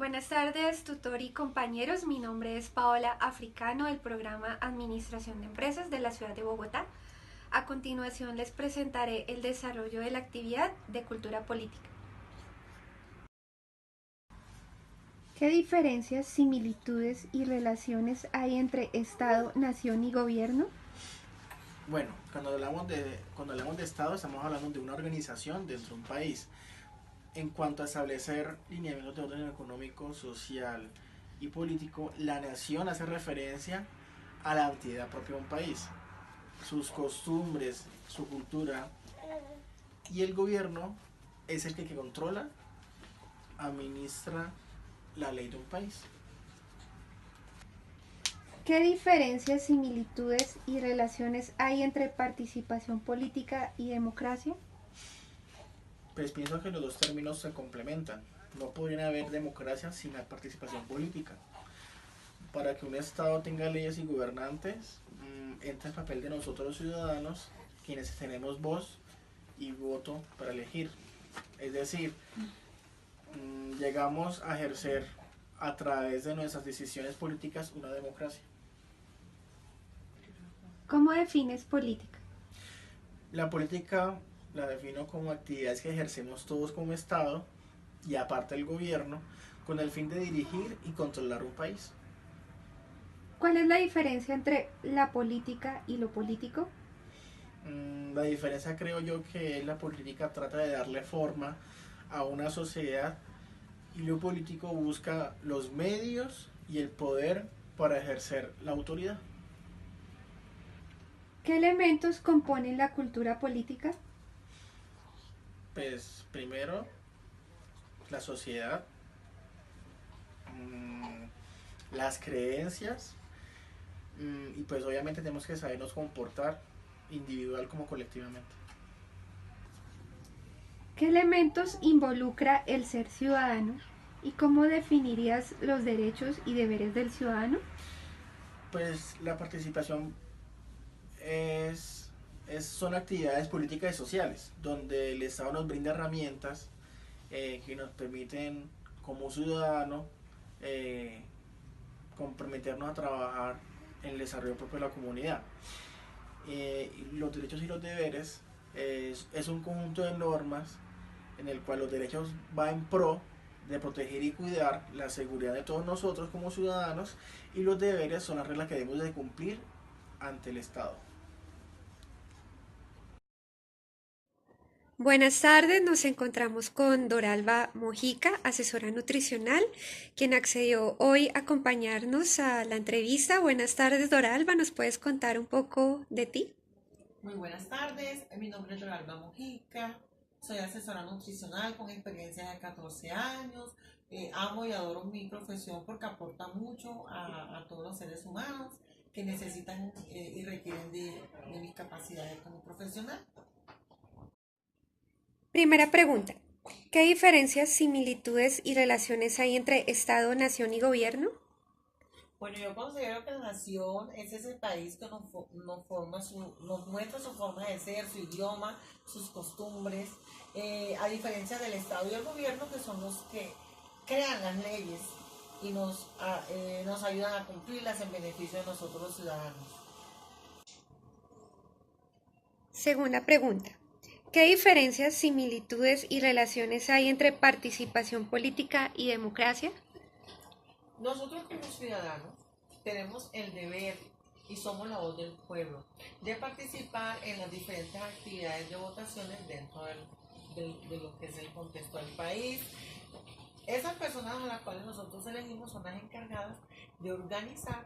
Buenas tardes, tutor y compañeros. Mi nombre es Paola Africano del programa Administración de Empresas de la ciudad de Bogotá. A continuación les presentaré el desarrollo de la actividad de cultura política. ¿Qué diferencias, similitudes y relaciones hay entre Estado, nación y gobierno? Bueno, cuando hablamos de Estado estamos hablando de una organización dentro de un país. En cuanto a establecer lineamientos de orden económico, social y político, la nación hace referencia a la entidad propia de un país, sus costumbres, su cultura, y el gobierno es el que controla, administra la ley de un país. ¿Qué diferencias, similitudes y relaciones hay entre participación política y democracia? Pues pienso que los dos términos se complementan. No podría haber democracia sin la participación política. Para que un Estado tenga leyes y gobernantes, entra el papel de nosotros los ciudadanos, quienes tenemos voz y voto para elegir. Es decir, llegamos a ejercer a través de nuestras decisiones políticas una democracia. ¿Cómo defines política? La política la defino como actividades que ejercemos todos como Estado y aparte el gobierno con el fin de dirigir y controlar un país. ¿Cuál es la diferencia entre la política y lo político? La diferencia creo yo que la política trata de darle forma a una sociedad y lo político busca los medios y el poder para ejercer la autoridad. ¿Qué elementos componen la cultura política? Pues primero la sociedad, las creencias, y pues obviamente tenemos que sabernos comportar individual como colectivamente. ¿Qué elementos involucra el ser ciudadano? ¿Y cómo definirías los derechos y deberes del ciudadano? Pues la participación son actividades políticas y sociales, donde el Estado nos brinda herramientas que nos permiten como ciudadano eh, comprometernos a trabajar en el desarrollo propio de la comunidad. Los derechos y los deberes es un conjunto de normas en el cual los derechos va en pro de proteger y cuidar la seguridad de todos nosotros como ciudadanos, y los deberes son las reglas que debemos de cumplir ante el Estado. Buenas tardes, nos encontramos con Doralba Mojica, asesora nutricional, quien accedió hoy a acompañarnos a la entrevista. Buenas tardes, Doralba, ¿nos puedes contar un poco de ti? Muy buenas tardes, mi nombre es Yoralba Mojica, soy asesora nutricional con experiencia de 14 años. Amo y adoro mi profesión porque aporta mucho a todos los seres humanos que necesitan y requieren de mis capacidades como profesional. Primera pregunta. ¿Qué diferencias, similitudes y relaciones hay entre Estado, nación y gobierno? Bueno, yo considero que la nación es ese país que nos muestra su forma de ser, su idioma, sus costumbres, a diferencia del Estado y el gobierno, que son los que crean las leyes y nos ayudan a cumplirlas en beneficio de nosotros los ciudadanos. Segunda pregunta. ¿Qué diferencias, similitudes y relaciones hay entre participación política y democracia? Nosotros como ciudadanos tenemos el deber y somos la voz del pueblo de participar en las diferentes actividades de votaciones dentro de lo que es el contexto del país. Esas personas a las cuales nosotros elegimos son las encargadas de organizar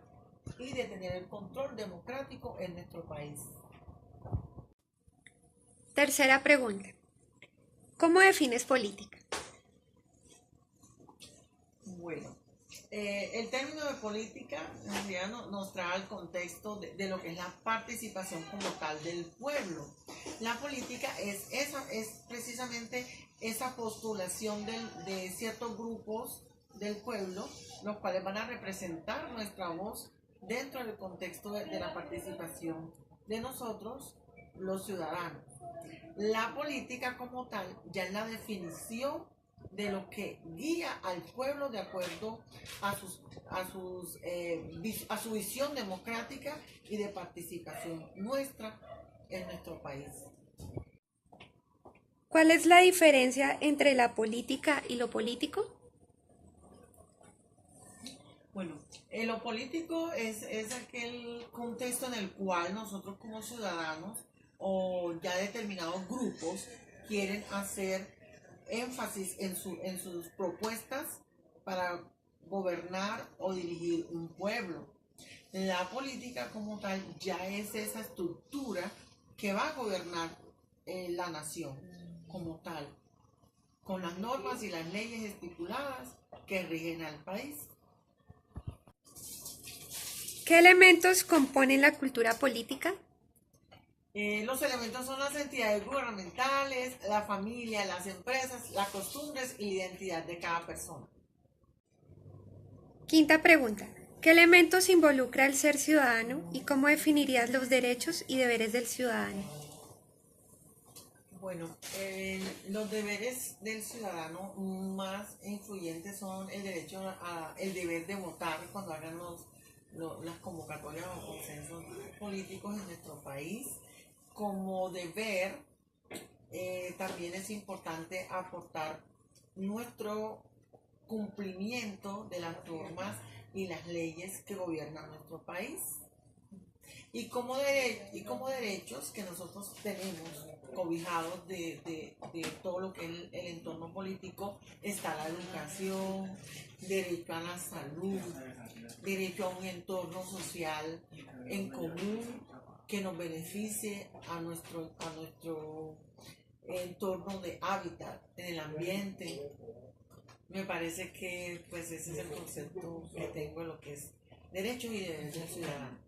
y de tener el control democrático en nuestro país. Tercera pregunta. ¿Cómo defines política? Bueno, el término de política en realidad nos trae al contexto de lo que es la participación como tal del pueblo. La política es precisamente esa postulación de ciertos grupos del pueblo, los cuales van a representar nuestra voz dentro del contexto de la participación de nosotros, los ciudadanos. La política como tal, ya en la definición de lo que guía al pueblo de acuerdo a su visión democrática y de participación nuestra en nuestro país. ¿Cuál es la diferencia entre la política y lo político? Bueno, lo político es aquel contexto en el cual nosotros como ciudadanos o ya determinados grupos quieren hacer énfasis en sus propuestas para gobernar o dirigir un pueblo. La política como tal ya es esa estructura que va a gobernar la nación como tal, con las normas y las leyes estipuladas que rigen al país. ¿Qué elementos componen la cultura política? Los elementos son las entidades gubernamentales, la familia, las empresas, las costumbres y la identidad de cada persona. Quinta pregunta. ¿Qué elementos involucra el ser ciudadano y cómo definirías los derechos y deberes del ciudadano? Bueno, los deberes del ciudadano más influyentes son el el deber de votar cuando hagan las convocatorias o consensos políticos en nuestro país. Como deber, también es importante aportar nuestro cumplimiento de las normas y las leyes que gobiernan nuestro país. Y como derechos que nosotros tenemos cobijados de todo lo que es el entorno político, está la educación, derecho a la salud, derecho a un entorno social en común que nos beneficie a nuestro entorno de hábitat, en el ambiente. Me parece que pues ese es el concepto que tengo de lo que es derechos y deberes del ciudadano.